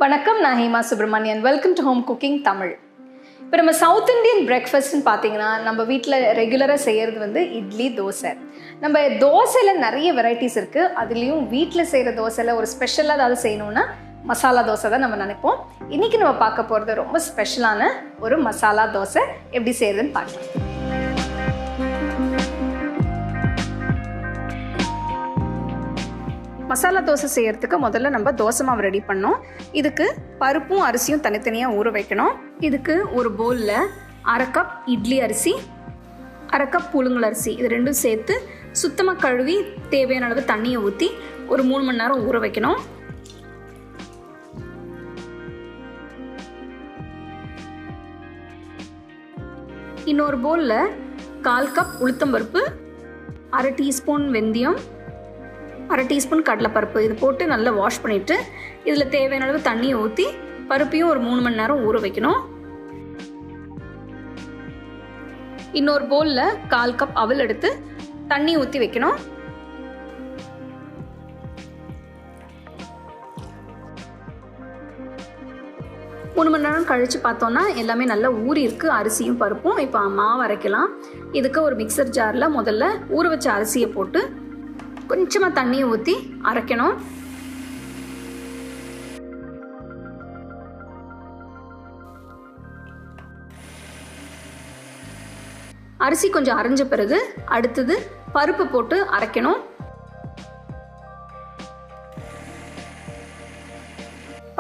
வணக்கம், நான் Hema Subramanian. Welcome to home cooking Tamil. இப்போ நம்ம சவுத் இண்டியன் பிரேக்ஃபாஸ்ட்னு பார்த்தீங்கன்னா நம்ம வீட்டில் ரெகுலராக செய்கிறது வந்து இட்லி, தோசை. நம்ம தோசையில் நிறைய வெரைட்டிஸ் இருக்குது. அதுலேயும் வீட்டில் செய்கிற தோசையில் ஒரு ஸ்பெஷலாக ஏதாவது செய்யணும்னா மசாலா தோசை தான் நம்ம நினைப்போம். இன்றைக்கி நம்ம பார்க்க போகிறது ரொம்ப ஸ்பெஷலான ஒரு மசாலா தோசை. எப்படி செய்கிறதுன்னு பார்க்கலாம். மசாலா தோசை செய்கிறதுக்கு முதல்ல நம்ம தோசை மாவு ரெடி பண்ணோம். இதுக்கு பருப்பும் அரிசியும் தனித்தனியாக ஊற வைக்கணும். இதுக்கு ஒரு பவுலில் 1/2 கப் இட்லி அரிசி, 1/2 கப் புழுங்கல் அரிசி, இது ரெண்டும் சேர்த்து சுத்தமாக கழுவி தேவையான அளவு தண்ணியை ஊற்றி ஒரு 3 மணி நேரம் ஊற வைக்கணும். இன்னொரு பவுலில் 1/4 கப் உளுத்தம்பருப்பு, 1/2 டீஸ்பூன் வெந்தயம், 1/2 டீஸ்பூன் கடலைப்பருப்பு, இது போட்டு நல்லா வாஷ் பண்ணிவிட்டு இதில் தேவையான அளவு தண்ணியை ஊற்றி பருப்பையும் ஒரு 3 மணி நேரம் ஊற வைக்கணும். இன்னொரு பவுலில் 1/4 கப் அவல் எடுத்து தண்ணி ஊற்றி வைக்கணும். மூணு மணி நேரம் கழித்து பார்த்தோன்னா எல்லாமே நல்லா ஊறி இருக்குது அரிசியும் பருப்பும். இப்போ மாவு அரைக்கலாம். இதுக்கு ஒரு மிக்சர் ஜாரில் முதல்ல ஊற வச்ச அரிசியை போட்டு கொஞ்சமாக தண்ணியை ஊற்றி அரைக்கணும். அரிசி கொஞ்சம் அரைஞ்ச பிறகு அடுத்தது பருப்பு போட்டு அரைக்கணும்.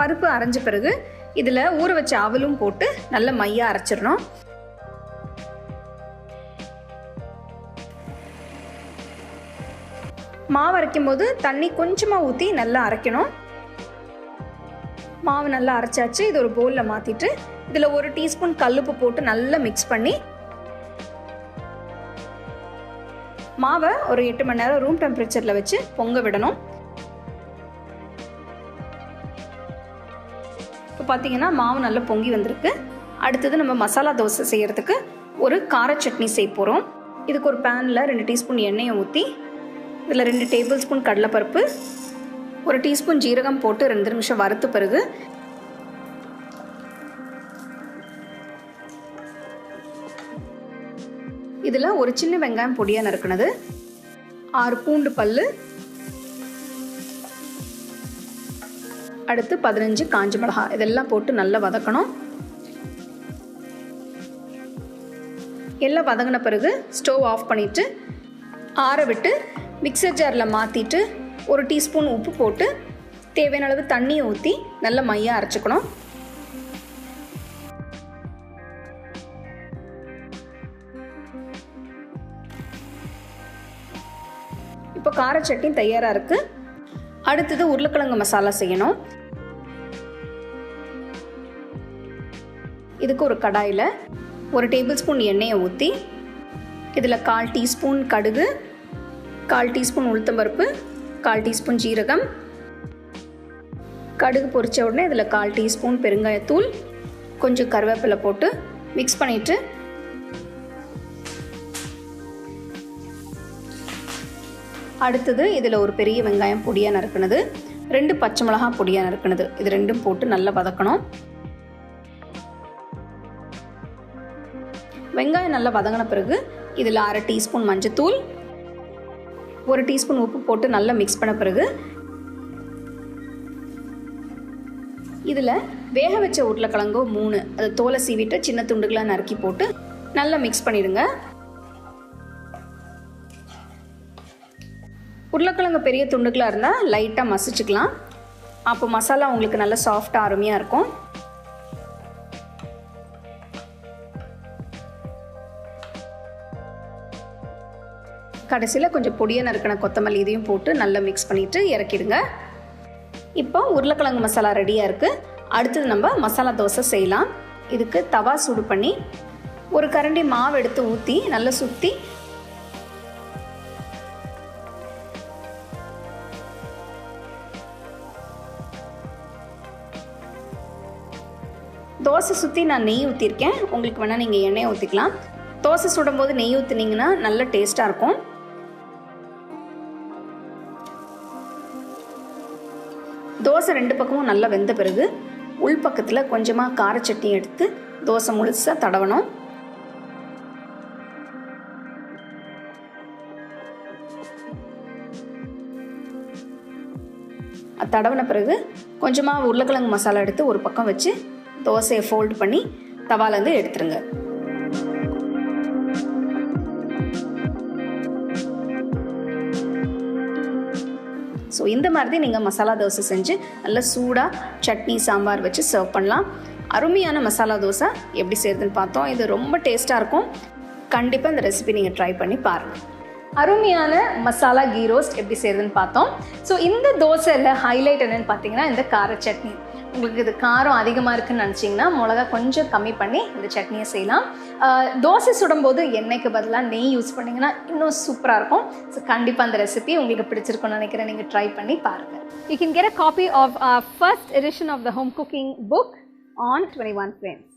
பருப்பு அரைஞ்ச பிறகு இதில் ஊற வச்ச அவலும் போட்டு நல்ல மையாக அரைச்சிடணும். மாவு அரைக்கும் போது தண்ணி கொஞ்சமாக ஊற்றி நல்லா அரைக்கணும். மாவு நல்லா அரைச்சாச்சு. இது ஒரு பவுலில் மாற்றிட்டு இதில் 1 டீஸ்பூன் கல்லுப்பு போட்டு நல்லா மிக்ஸ் பண்ணி மாவை ஒரு 8 மணி நேரம் ரூம் டெம்பரேச்சரில் வச்சு பொங்க விடணும். இப்போ பார்த்தீங்கன்னா மாவு நல்லா பொங்கி வந்திருக்கு. அடுத்தது நம்ம மசாலா தோசை செய்கிறதுக்கு ஒரு கார சட்னி செய்ய போகிறோம். இதுக்கு ஒரு பேனில் 2 டீஸ்பூன் எண்ணெயை ஊற்றி இதில் 2 டேபிள் ஸ்பூன் கடலைப்பருப்பு, 1 டீஸ்பூன் ஜீரகம் போட்டு 2 நிமிஷம் வறுத்த பிறகு இதில் ஒரு சின்ன வெங்காயம் பொடியாக நறுக்குனது, 6 பூண்டு பல்லு, அடுத்து 15 காஞ்ச மிளகாய், இதெல்லாம் போட்டு நல்லா வதக்கணும். எல்லாம் வதங்கின பிறகு ஸ்டவ் ஆஃப் பண்ணிவிட்டு ஆற விட்டு மிக்சர் ஜாரில் மாற்றிட்டு 1 டீஸ்பூன் உப்பு போட்டு தேவையான அளவு தண்ணியை ஊற்றி நல்லா மையாக அரைச்சிக்கணும். இப்போ கார சட்னி தயாராக இருக்குது. அடுத்தது உருளைக்கிழங்கு மசாலா செய்யணும். இதுக்கு ஒரு கடாயில் 1 டேபிள் ஸ்பூன் எண்ணெயை ஊற்றி இதில் 1/4 டீஸ்பூன் கடுகு, 1/4 டீஸ்பூன் உளுத்தம்பருப்பு, 1/4 டீஸ்பூன் ஜீரகம், கடுகு பொரிச்ச உடனே இதில் 1/4 டீஸ்பூன் பெருங்காயத்தூள், கொஞ்சம் கருவேப்பிலை போட்டு மிக்ஸ் பண்ணிவிட்டு அடுத்தது இதில் ஒரு பெரிய வெங்காயம் பொடியாக நறுக்குனது, 2 பச்சை மிளகாய் பொடியாக நறுக்குனது, இது ரெண்டும் போட்டு நல்லா வதக்கணும். வெங்காயம் நல்லா வதங்கின பிறகு இதில் 1/2 டீஸ்பூன் மஞ்சத்தூள், 1 டீஸ்பூன் உப்பு போட்டு நல்லா மிக்ஸ் பண்ண பிறகு இதில் வேக வச்ச உருளைக்கிழங்கு 3, அது தோலை சீவிட்டு சின்ன துண்டுகளாக நறுக்கி போட்டு நல்லா மிக்ஸ் பண்ணிடுங்க. உருளைக்கிழங்கு பெரிய துண்டுகளாக இருந்தால் லைட்டாக மசிச்சுக்கலாம். அப்போ மசாலா உங்களுக்கு நல்லா சாஃப்டாக அருமையாக இருக்கும். கடைசியில் கொஞ்சம் பொடியாக நறுக்கின கொத்தமல்லி இதையும் போட்டு நல்லா மிக்ஸ் பண்ணிவிட்டு இறக்கிடுங்க. இப்போ உருளைக்கிழங்கு மசாலா ரெடியாக இருக்குது. அடுத்தது நம்ம மசாலா தோசை செய்யலாம். இதுக்கு தவா சூடு பண்ணி 1 கரண்டி மாவு எடுத்து ஊற்றி நல்லா சுற்றி தோசை சுற்றி நான் நெய் ஊற்றிருக்கேன். உங்களுக்கு வேணால் நீங்கள் எண்ணெயை ஊற்றிக்கலாம். தோசை சுடும்போது நெய் ஊற்றினீங்கன்னா நல்ல டேஸ்ட்டாக இருக்கும். தோசை 2 பக்கமும் நல்லா வெந்த பிறகு உள் பக்கத்தில் கொஞ்சமாக கார சட்னி எடுத்து தோசை முழுசாக தடவணும். தடவின பிறகு கொஞ்சமாக உருளைக்கிழங்கு மசாலா எடுத்து ஒரு பக்கம் வச்சு தோசையை ஃபோல்டு பண்ணி தவாலேருந்து எடுத்துருங்க. ஸோ இந்த மாதிரி நீங்கள் மசாலா தோசை செஞ்சு நல்லா சூடாக சட்னி சாம்பார் வச்சு சர்வ் பண்ணலாம். அருமையான மசாலா தோசை எப்படி செய்யறதுன்னு பார்த்தோம். இது ரொம்ப டேஸ்ட்டாக இருக்கும். கண்டிப்பாக இந்த ரெசிபி நீங்கள் ட்ரை பண்ணி பாருங்கள். அருமையான மசாலா கீ ரோஸ்ட் எப்படி செய்யறதுன்னு பார்த்தோம். ஸோ இந்த தோசையில் ஹைலைட் என்னென்னு பார்த்தீங்கன்னா இந்த கார சட்னி. உங்களுக்கு இது காரம் அதிகமாக இருக்குன்னு நினச்சிங்கன்னா மிளகா கொஞ்சம் கம்மி பண்ணி இந்த சட்னியை செய்யலாம். தோசை சுடும்போது எண்ணெய்க்கு பதிலாக நெய் யூஸ் பண்ணிங்கன்னா இன்னும் சூப்பராக இருக்கும். ஸோ கண்டிப்பாக அந்த ரெசிபி உங்களுக்கு பிடிச்சிருக்கும்னு நினைக்கிறேன். நீங்கள் ட்ரை பண்ணி பாருங்கள். You can get a copy of our first edition of the home cooking book on 21 frames.